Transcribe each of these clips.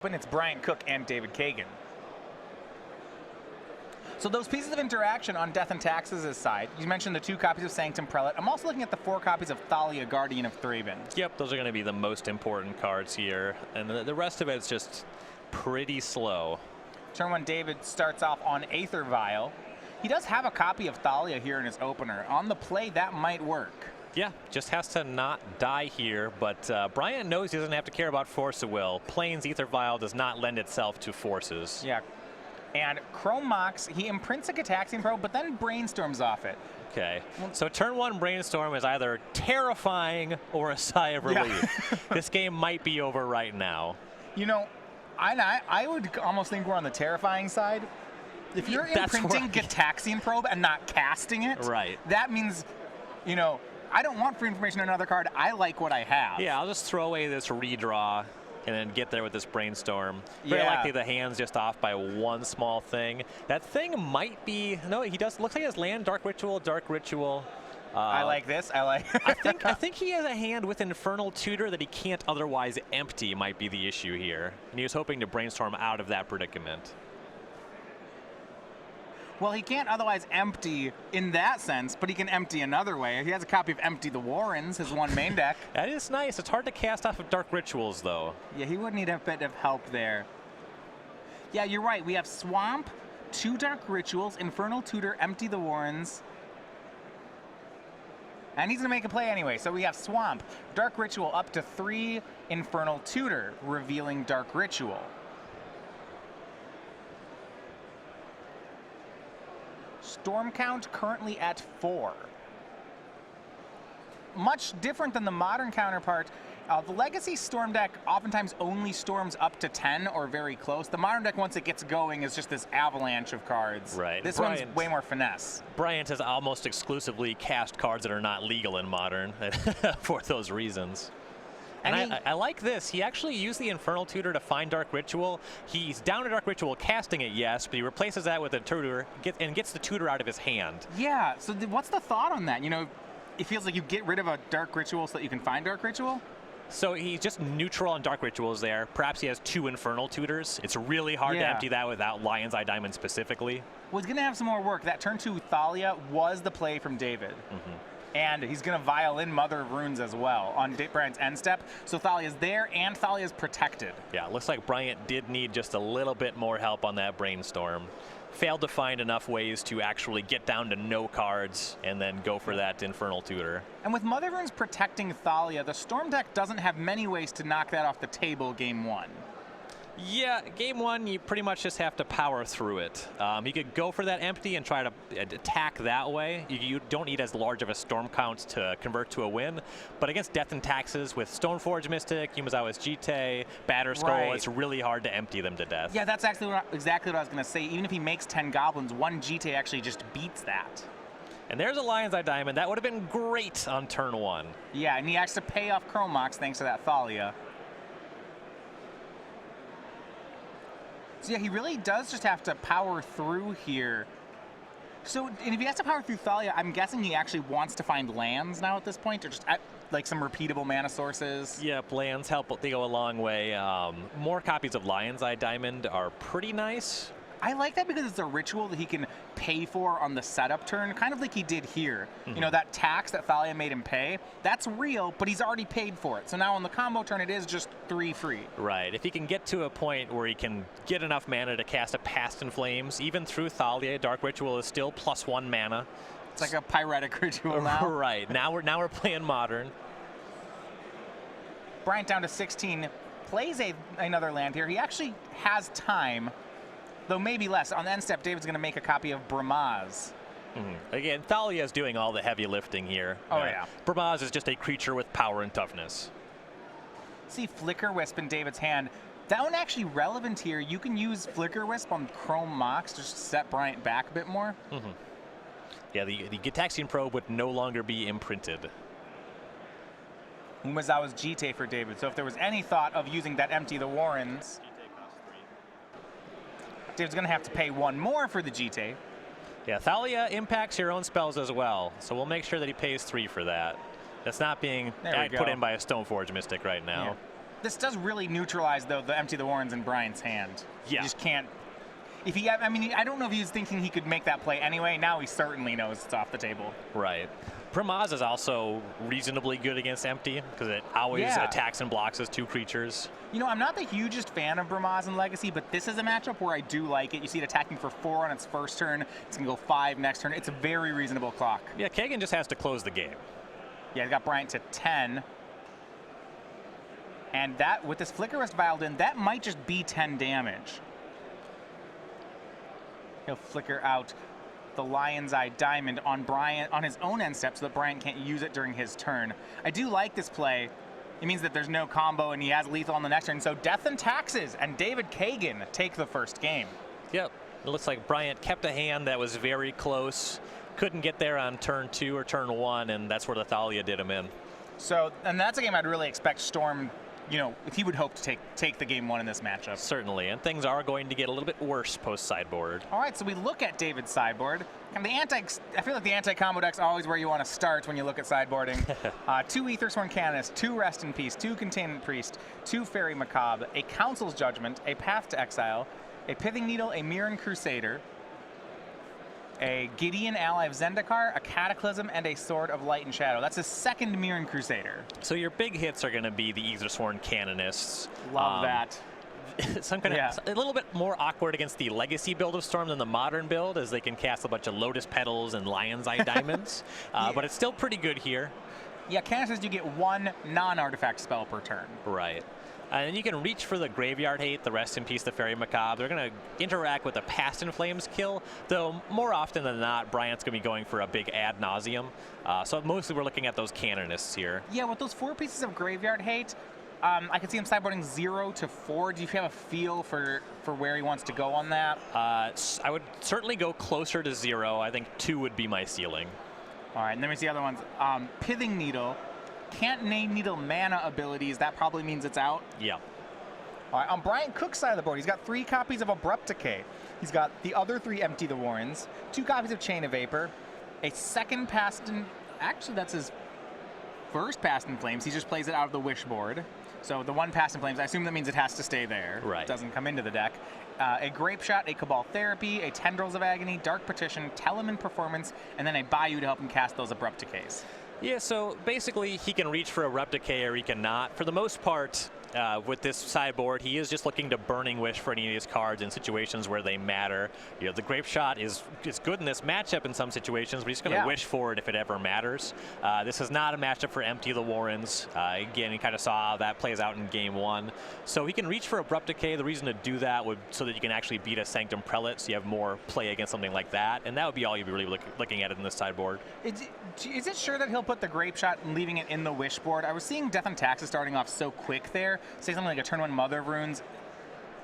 But it's Bryant Cook and David Kagan. So those pieces of interaction on Death and Taxes' side, you mentioned the 2 copies of Sanctum Prelate. I'm also looking at the 4 copies of Thalia, Guardian of Thraben. Yep, those are going to be the most important cards here. And the rest of it's just pretty slow. Turn 1, David starts off on Aether Vial. He does have a copy of Thalia here in his opener. On the play, that might work. Yeah, just has to not die here, but Bryant knows he doesn't have to care about Force of Will. Plains Aether Vial does not lend itself to forces. Yeah, and Chrome Mox, he imprints a Gitaxian Probe, but then brainstorms off it. Okay, so turn 1 Brainstorm is either terrifying or a sigh of relief. Yeah. This game might be over right now. You know, I would almost think we're on the terrifying side. If you're imprinting Gitaxian Probe and not casting it, right, that means, you know, I don't want free information on another card. I like what I have. Yeah, I'll just throw away this redraw and then get there with this Brainstorm. Very likely the hand's just off by 1 small thing. That thing might be, no, he does, looks like he has land, Dark Ritual. I like this, I think he has a hand with Infernal Tutor that he can't otherwise empty might be the issue here. And he was hoping to Brainstorm out of that predicament. Well, he can't otherwise empty in that sense, but he can empty another way. He has a copy of Empty the Warrens, his 1 main deck. That is nice. It's hard to cast off of Dark Rituals, though. Yeah, he would need a bit of help there. Yeah, you're right. We have Swamp, 2 Dark Rituals, Infernal Tutor, Empty the Warrens. And he's going to make a play anyway. So we have Swamp, Dark Ritual, up to 3 Infernal Tutor, revealing Dark Ritual. Storm count currently at 4. Much different than the modern counterpart. The Legacy Storm deck oftentimes only storms up to 10 or very close. The modern deck, once it gets going, is just this avalanche of cards. Right. This one's way more finesse. Bryant has almost exclusively cast cards that are not legal in modern for those reasons. And I like this. He actually used the Infernal Tutor to find Dark Ritual. He's down to Dark Ritual, casting it, yes, but he replaces that with a Tutor and gets the Tutor out of his hand. Yeah, so what's the thought on that? You know, it feels like you get rid of a Dark Ritual so that you can find Dark Ritual? So he's just neutral on Dark Rituals there. Perhaps he has 2 Infernal Tutors. It's really hard to empty that without Lion's Eye Diamond specifically. Well, he's going to have some more work. That turn 2 Thalia was the play from David. And he's going to vial in Mother of Runes as well on Bryant's end step. So Thalia's there, and Thalia's protected. Yeah, looks like Bryant did need just a little bit more help on that Brainstorm. Failed to find enough ways to actually get down to no cards and then go for that Infernal Tutor. And with Mother of Runes protecting Thalia, the Storm deck doesn't have many ways to knock that off the table game 1. Yeah, game 1, you pretty much just have to power through it. You could go for that empty and try to attack that way. You don't need as large of a storm count to convert to a win. But against Death and Taxes with Stoneforge Mystic, Yumazawa's Jite, Batterskull, it's really hard to empty them to death. Yeah, that's exactly what I was going to say. Even if he makes 10 goblins, 1 Jite actually just beats that. And there's a Lion's Eye Diamond. That would have been great on turn 1. Yeah, and he has to pay off Chrome Mox thanks to that Thalia. So yeah, he really does just have to power through here. So, and if he has to power through Thalia, I'm guessing he actually wants to find lands now at this point, or just like some repeatable mana sources. Yep, lands help. They go a long way. More copies of Lion's Eye Diamond are pretty nice. I like that because it's a ritual that he can pay for on the setup turn, kind of like he did here. You know, that tax that Thalia made him pay, that's real, but he's already paid for it. So now on the combo turn, it is just 3 free. Right. If he can get to a point where he can get enough mana to cast a Past in Flames, even through Thalia, Dark Ritual is still +1 mana. It's like a Pyretic Ritual now. Right. Now we're playing Modern. Bryant down to 16, plays another land here. He actually has time, though maybe less. On the end step, David's going to make a copy of Bramaz. Again, Thalia is doing all the heavy lifting here. Yeah. Bramaz is just a creature with power and toughness. See Flicker Wisp in David's hand. That one actually relevant here. You can use Flicker Wisp on Chrome Mox to just set Bryant back a bit more. Yeah, the Gitaxian Probe would no longer be imprinted. Umezawa's Jite for David. So if there was any thought of using that Empty the Warrens, David's going to have to pay 1 more for the Jite. Yeah, Thalia impacts your own spells as well, so we'll make sure that he pays 3 for that. That's not being put in by a Stoneforge Mystic right now. This does really neutralize, though, the Empty the Warrens in Bryant's hand. Yeah. You just can't. If he, I mean, I don't know if he was thinking he could make that play anyway. Now he certainly knows it's off the table. Right. Primaz is also reasonably good against Empty because it always attacks and blocks as 2 creatures. You know, I'm not the hugest fan of Brimaz in Legacy, but this is a matchup where I do like it. You see it attacking for 4 on its first turn. It's going to go 5 next turn. It's a very reasonable clock. Yeah, Kagan just has to close the game. Yeah, he's got Bryant to 10. And that, with this Flicker Rest Vialed in, that might just be 10 damage. He'll flicker out the Lion's Eye Diamond on Bryant on his own end step so that Bryant can't use it during his turn. I do like this play. It means that there's no combo and he has lethal on the next turn. So Death and Taxes and David Kagan take the first game. Yep. It looks like Bryant kept a hand that was very close. Couldn't get there on turn 2 or turn 1, and that's where the Thalia did him in. So, and that's a game I'd really expect Storm, you know, if he would hope to take the game 1 in this matchup. Certainly, and things are going to get a little bit worse post-sideboard. All right, so we look at David's sideboard. And I feel like the anti-combo deck's always where you want to start when you look at sideboarding. 2 Aethersworn Canonist, 2 Rest in Peace, 2 Containment Priest, 2 Fairy Macabre, a Council's Judgment, a Path to Exile, a Pithing Needle, a Mirren Crusader, a Gideon Ally of Zendikar, a Cataclysm, and a Sword of Light and Shadow. That's his second Mirren Crusader. So your big hits are going to be the Aethersworn Canonists. Love that. Some kind of a little bit more awkward against the Legacy build of Storm than the Modern build, as they can cast a bunch of Lotus Petals and Lion's Eye Diamonds. But it's still pretty good here. Yeah, Canisters, you get 1 non-artifact spell per turn. Right. And you can reach for the Graveyard Hate, the Rest in Peace, the Fairy Macabre. They're going to interact with the Past in Flames kill, though more often than not, Bryant's going to be going for a big ad nauseum. So mostly we're looking at those Canonists here. Yeah, with those 4 pieces of Graveyard Hate, I can see him sideboarding 0 to 4. Do you have a feel for where he wants to go on that? I would certainly go closer to 0. I think 2 would be my ceiling. All right, and then we see other ones. Pithing Needle. Can't name Needle mana abilities. That probably means it's out. Yeah. All right, on Bryant Cook's side of the board, he's got 3 copies of Abrupt Decay. He's got the other 3 Empty the Warrens, 2 copies of Chain of Vapor, a second Past in... Actually, that's his first Past in Flames. He just plays it out of the Wish board. So the 1 Past in Flames, I assume that means it has to stay there. Right. It doesn't come into the deck. A Grape Shot, a Cabal Therapy, a Tendrils of Agony, Dark Petition, Telemann Performance, and then a Bayou to help him cast those Abrupt Decays. Yeah, so basically he can reach for Abrupt Decay or he cannot. For the most part, with this sideboard, he is just looking to Burning Wish for any of these cards in situations where they matter. You know, the Grape Shot is good in this matchup in some situations, but he's going to wish for it if it ever matters. This is not a matchup for Empty the Warrens. Again, he kind of saw how that plays out in game 1. So he can reach for Abrupt Decay. The reason to do that would so that you can actually beat a Sanctum Prelate, so you have more play against something like that, and that would be all you'd be really looking at in this sideboard. Is it sure that he'll put the Grape Shot and leaving it in the Wish board? I was seeing Death and Taxes starting off so quick there. Say something like a turn 1 Mother of Runes.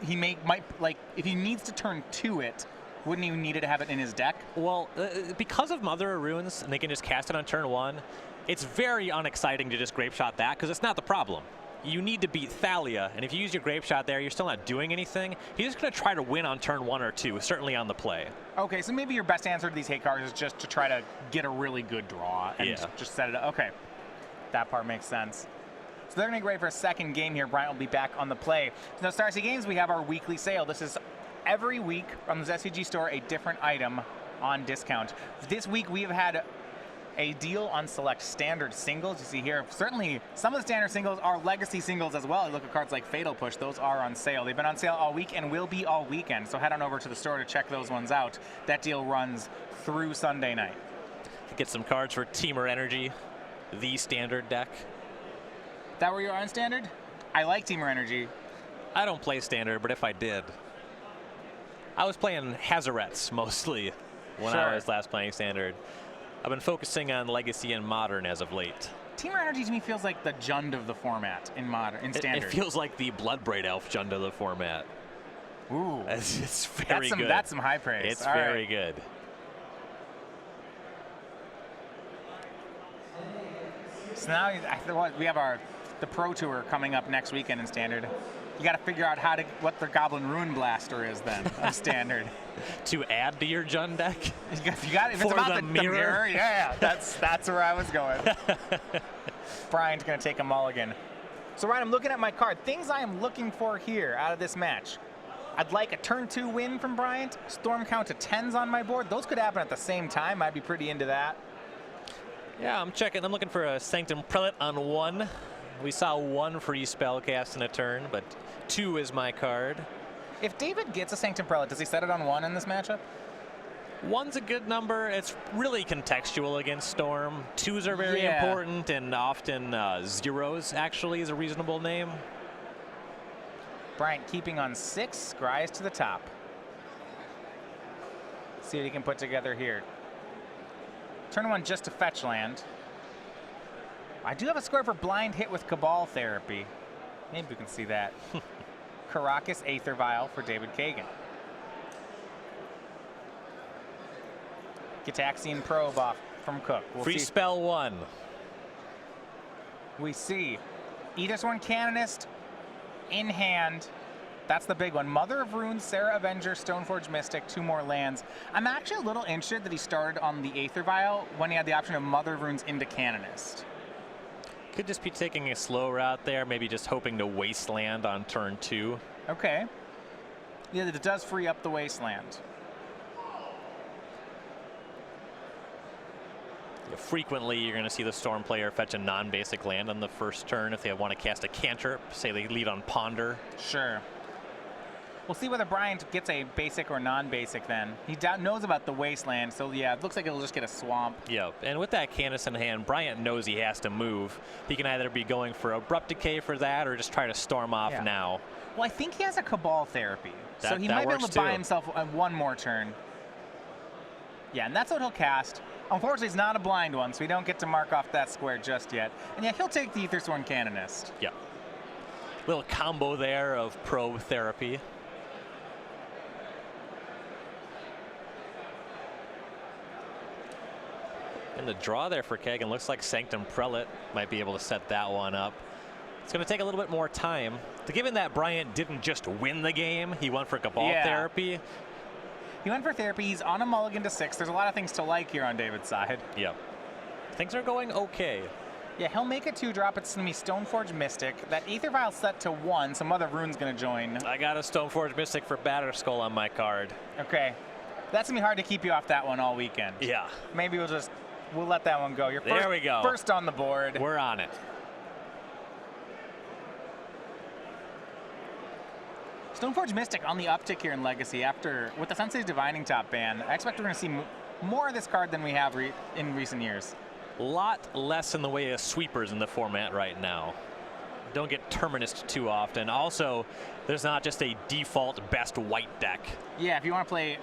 He might like, if he needs to turn to it, wouldn't he need to have it in his deck? Well, because of Mother of Runes, and they can just cast it on turn 1, it's very unexciting to just Grape Shot that, because it's not the problem. You need to beat Thalia, and if you use your Grape Shot there, you're still not doing anything. He's just going to try to win on turn 1 or 2, certainly on the play. Okay, so maybe your best answer to these hate cards is just to try to get a really good draw and just set it up. Okay, that part makes sense. So they're going to get ready for a second game here. Bryant will be back on the play. So now, Star City Games, we have our weekly sale. This is every week from the SCG store, a different item on discount. This week, we have had a deal on select standard singles. You see here, certainly some of the standard singles are legacy singles as well. You look at cards like Fatal Push, those are on sale. They've been on sale all week and will be all weekend. So head on over to the store to check those ones out. That deal runs through Sunday night. Get some cards for Teamer Energy, the standard deck. That where you're on standard? I like Teamer Energy. I don't play standard, but if I did, I was playing Hazarets mostly when I was last playing standard. I've been focusing on Legacy and Modern as of late. Teamer Energy to me feels like the Jund of the format in Modern, in standard. It feels like the Bloodbraid Elf Jund of the format. Ooh, it's very good. That's some high praise. It's very good. So now we have the Pro Tour coming up next weekend in standard. You got to figure out what their Goblin Ruin Blaster is then of standard. To add to your Jund deck? If it's about the mirror, yeah, that's where I was going. Bryant's going to take a mulligan. So Ryan, I'm looking at my card. Things I am looking for here out of this match. I'd like a turn 2 win from Bryant. Storm count to 10s on my board. Those could happen at the same time. I'd be pretty into that. Yeah, I'm checking. I'm looking for a Sanctum Prelate on 1. We saw 1 free spell cast in a turn, but 2 is my card. If David gets a Sanctum Prelate, does he set it on 1 in this matchup? 1's a good number. It's really contextual against Storm. 2s are very important, and often 0s actually is a reasonable name. Bryant keeping on 6, Scries to the top. See what he can put together here. Turn 1 just to fetch land. I do have a score for blind hit with Cabal Therapy. Maybe we can see that. Caracas Aether Vial for David Kagan. Gitaxian Probe off from Cook. Free spell 1. We see Aether Sworn Canonist in hand. That's the big one. Mother of Runes, Sarah Avenger, Stoneforge Mystic, 2 more lands. I'm actually a little interested that he started on the Aether Vial when he had the option of Mother of Runes into Canonist. Could just be taking a slow route there, maybe just hoping to wasteland on turn 2. Okay. Yeah, it does free up the wasteland. Frequently, you're going to see the Storm player fetch a non-basic land on the first turn if they want to cast a cantrip. Say they lead on Ponder. Sure. We'll see whether Bryant gets a basic or non-basic then. He knows about the wasteland, so yeah, it looks like it'll just get a swamp. Yep, and with that Canis in hand, Bryant knows he has to move. He can either be going for Abrupt Decay for that or just try to storm off now. Well, I think he has a Cabal Therapy, so he might be able to buy himself one more turn. Yeah, and that's what he'll cast. Unfortunately, it's not a blind one, so we don't get to mark off that square just yet. And yeah, he'll take the Aether Sworn Canonist. Yeah. Little combo there of Probe Therapy. And the draw there for Kagan looks like Sanctum Prelate might be able to set that one up. It's going to take a little bit more time. Given that Bryant didn't just win the game, he went for Cabal Therapy. He went for therapy. He's on a mulligan to 6. There's a lot of things to like here on David's side. Yep. Things are going okay. Yeah, he'll make a 2-drop. It's going to be Stoneforge Mystic. That Aether Vial set to 1, so Mother of Rune's going to join. I got a Stoneforge Mystic for Batterskull on my card. Okay. That's going to be hard to keep you off that one all weekend. Yeah. Maybe we'll let that one go. You're there we go. First on the board. We're on it. Stoneforge Mystic on the uptick here in Legacy with the Sensei's Divining Top ban. I expect we're going to see more of this card than we have in recent years. A lot less in the way of sweepers in the format right now. Don't get Terminist too often. Also, there's not just a default best white deck. Yeah, if you want to play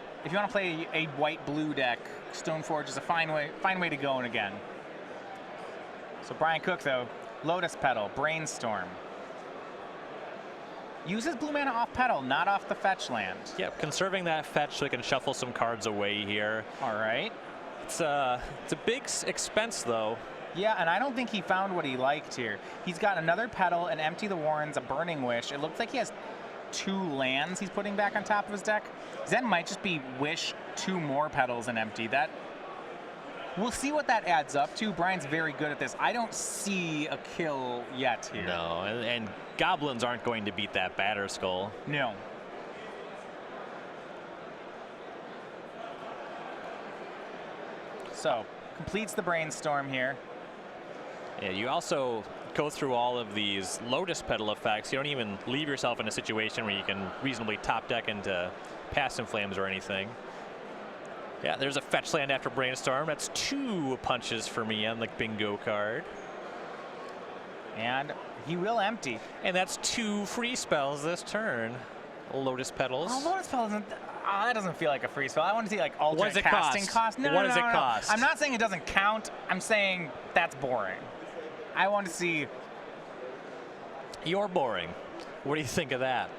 a white-blue deck, Stoneforge is a fine way to go in again. So Brian Cook though, Lotus Petal, Brainstorm. Uses blue mana off Petal, not off the fetch land. Yep, conserving that fetch so we can shuffle some cards away here. All right. It's a big expense though. Yeah, and I don't think he found what he liked here. He's got another Petal, an Empty the Warrens, a Burning Wish. It looks like he has 2 lands he's putting back on top of his deck. That might just be Wish, 2 more Petals, and Empty. We'll see what that adds up to. Brian's very good at this. I don't see a kill yet here. No, and Goblins aren't going to beat that Batterskull. No. So, completes the Brainstorm here. Yeah, you also go through all of these Lotus Petal effects. You don't even leave yourself in a situation where you can reasonably top deck into Passive Flames or anything. Yeah, there's a fetch land after Brainstorm. That's 2 punches for me on the bingo card. And he will empty. And that's 2 free spells this turn. Lotus Petals. Oh, Lotus Petals that doesn't feel like a free spell. I want to see like alternate casting cost. No, what does it cost? I'm not saying it doesn't count. I'm saying that's boring. I want to see. You're boring. What do you think of that?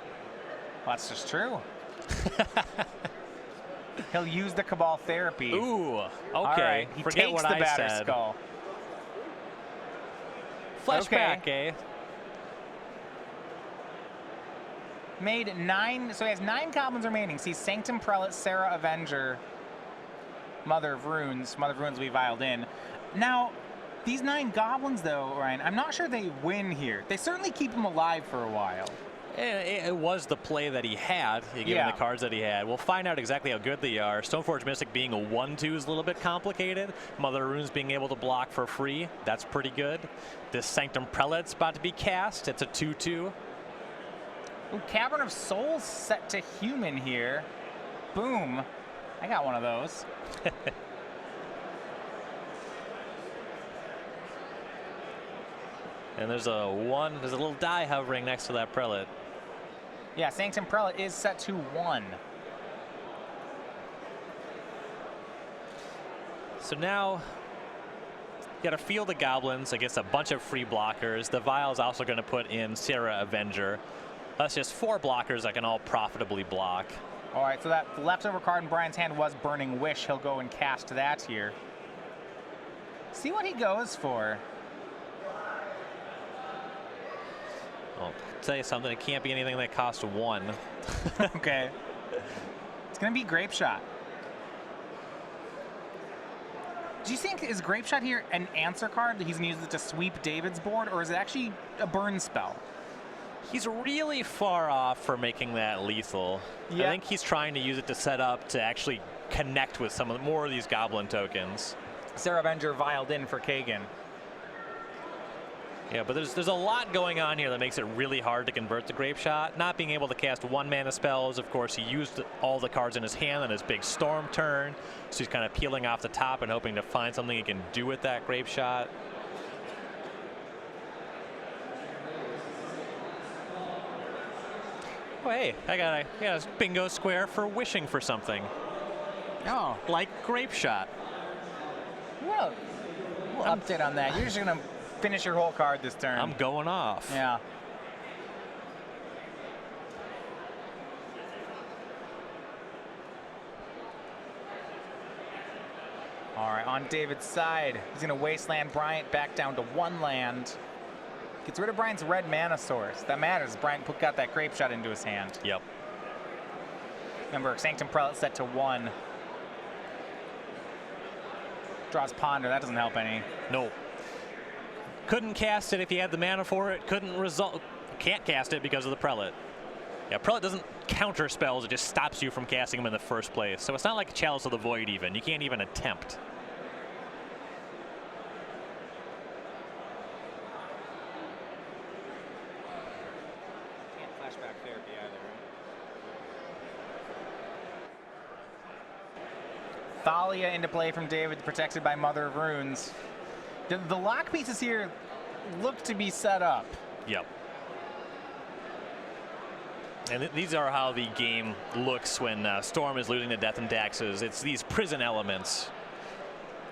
Well, that's just true. He'll use the Cabal Therapy. Ooh, okay. Right. He Forget takes what the I said. Batterskull. Flashback, eh? Made 9, so he has 9 Goblins remaining. Sees Sanctum Prelate, Sarah Avenger, Mother of Runes. Mother of Runes we viled in. Now, These 9 goblins, though, Ryan, I'm not sure they win here. They certainly keep him alive for a while. It was the play that he had, given the cards that he had. We'll find out exactly how good they are. Stoneforge Mystic being a 1/2 is a little bit complicated. Mother Runes being able to block for free, that's pretty good. This Sanctum Prelate's about to be cast. It's a 2/2. Ooh, Cavern of Souls set to human here. Boom. I got one of those. And there's a little die hovering next to that Prelate. Yeah, Sanctum Prelate is set to 1. So now, you got a field of goblins against a bunch of free blockers. The Vial's also going to put in Sarah Avenger. That's just 4 blockers that can all profitably block. All right, so that leftover card in Brian's hand was Burning Wish. He'll go and cast that here. See what he goes for. I'll tell you something, it can't be anything that costs 1. Okay. It's going to be Grape Shot. Do you think, is Grape Shot here an answer card that he's going to use it to sweep David's board, or is it actually a burn spell? He's really far off for making that lethal. Yeah. I think he's trying to use it to set up to actually connect with more of these goblin tokens. Sarah Avenger vialed in for Kagan. Yeah, but there's a lot going on here that makes it really hard to convert the Grape Shot. Not being able to cast 1-mana spells. Of course, he used all the cards in his hand on his big storm turn. So he's kind of peeling off the top and hoping to find something he can do with that Grape Shot. Oh, hey, I got a bingo square for wishing for something. Oh. Like Grape Shot. Well, we'll update on that. You're just going to finish your whole card this turn. I'm going off. Yeah. All right, on David's side, he's going to wasteland Bryant back down to 1 land. Gets rid of Bryant's red mana source. That matters. Bryant got that Grape Shot into his hand. Yep. Remember, Sanctum Prelate set to 1. Draws Ponder. That doesn't help any. No. Couldn't cast it if he had the mana for it. Can't cast it because of the Prelate. Yeah, Prelate doesn't counter spells. It just stops you from casting them in the first place. So it's not like Chalice of the Void even. You can't even attempt. Can't flashback therapy either, right? Thalia into play from David, protected by Mother of Runes. The lock pieces here look to be set up. Yep. And these are how the game looks when Storm is losing to Death and Taxes. It's these prison elements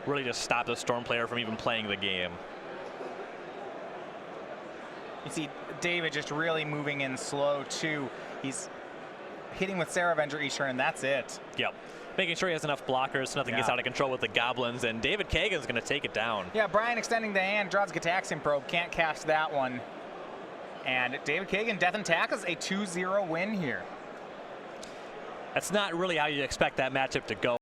really just stop the Storm player from even playing the game. You see David just really moving in slow too. He's hitting with Sarah Avenger each turn, and that's it. Yep. Making sure he has enough blockers so nothing gets out of control with the goblins, and David Kagan's going to take it down. Yeah, Brian extending the hand, draws Gitaxian Probe, can't cast that one. And David Kagan, Death and Taxes, a 2-0 win here. That's not really how you expect that matchup to go.